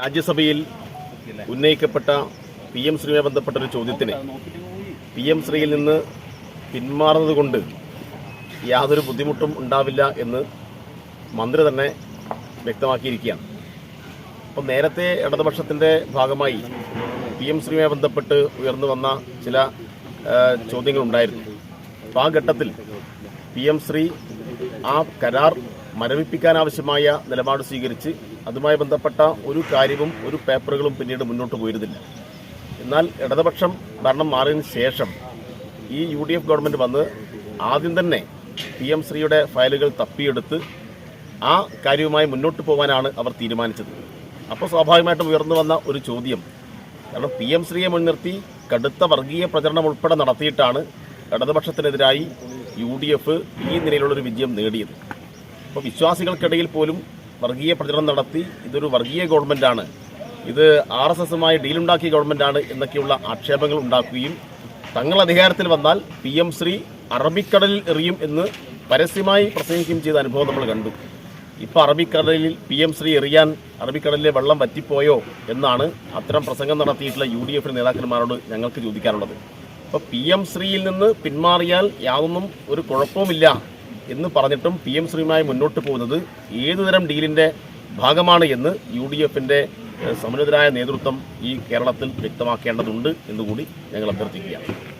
രാജ്യസഭയിൽ ഉന്നയിക്കപ്പെട്ട PM ശ്രീയുമായി ബന്ധപ്പെട്ട ഒരു ചോദ്യത്തിന് PM ശ്രീയിൽ നിന്ന് പിന്മാറുന്നതുകൊണ്ട് യാതൊരു ബുദ്ധിമുട്ടും ഉണ്ടാവില്ല എന്ന് മന്ത്രി തന്നെ വ്യക്തമാക്കിയിരിക്കുകയാണ്. അപ്പോൾ നേരത്തെ ഇടതുപക്ഷത്തിൻ്റെ ഭാഗമായി PM ശ്രീയുമായി ബന്ധപ്പെട്ട് ഉയർന്നു വന്ന ചില ചോദ്യങ്ങളുണ്ടായിരുന്നു. അപ്പോൾ ആ ഘട്ടത്തിൽ PM ശ്രീ ആ കരാർ മരവിപ്പിക്കാനാവശ്യമായ നിലപാട് സ്വീകരിച്ച് അതുമായി ബന്ധപ്പെട്ട ഒരു കാര്യവും ഒരു പേപ്പറുകളും പിന്നീട് മുന്നോട്ട് പോയിരുന്നില്ല. എന്നാൽ ഇടതുപക്ഷം ഭരണം മാറിയതിന് ശേഷം ഈ UDF ഗവൺമെൻറ് വന്ന് ആദ്യം തന്നെ PM ശ്രീയുടെ ഫയലുകൾ തപ്പിയെടുത്ത് ആ കാര്യവുമായി മുന്നോട്ട് പോകാനാണ് അവർ തീരുമാനിച്ചത്. അപ്പോൾ സ്വാഭാവികമായിട്ടും ഉയർന്നു വന്ന ഒരു ചോദ്യം, കാരണം PM ശ്രീയെ മുൻനിർത്തി കടുത്ത വർഗീയ പ്രചരണം ഉൾപ്പെടെ നടത്തിയിട്ടാണ് ഇടതുപക്ഷത്തിനെതിരായി UDF ഈ നിലയിലുള്ളൊരു വിജയം നേടിയത്. അപ്പോൾ വിശ്വാസികൾക്കിടയിൽ പോലും വർഗീയ പ്രചരണം നടത്തി ഇതൊരു വർഗീയ ഗവൺമെൻറ്റാണ്, ഇത് RSSുമായി ഡീലുണ്ടാക്കിയ ഗവൺമെൻറ്റാണ് എന്നൊക്കെയുള്ള ആക്ഷേപങ്ങൾ ഉണ്ടാക്കുകയും തങ്ങൾ അധികാരത്തിൽ വന്നാൽ PM ശ്രീ അറബിക്കടലിൽ എറിയും എന്ന് പരസ്യമായി പ്രസംഗിക്കുകയും ചെയ്ത അനുഭവം നമ്മൾ കണ്ടു. ഇപ്പോൾ അറബിക്കടലിൽ PM ശ്രീ എറിയാൻ അറബിക്കടലിലെ വെള്ളം വറ്റിപ്പോയോ എന്നാണ് അത്തരം പ്രസംഗം നടത്തിയിട്ടുള്ള UDF നേതാക്കന്മാരോട് ഞങ്ങൾക്ക് ചോദിക്കാനുള്ളത്. അപ്പോൾ PM ശ്രീയിൽ നിന്ന് പിന്മാറിയാൽ യാതൊന്നും ഒരു കുഴപ്പവുമില്ല എന്ന് പറഞ്ഞിട്ടും PM ശ്രീയുമായി മുന്നോട്ട് പോകുന്നത് ഏതുതരം ഡീലിൻ്റെ ഭാഗമാണ് എന്ന് UDFൻ്റെ സമന്വിതരായ നേതൃത്വം ഈ കേരളത്തിൽ വ്യക്തമാക്കേണ്ടതുണ്ട് എന്നുകൂടി ഞങ്ങൾ അഭ്യർത്ഥിക്കുകയാണ്.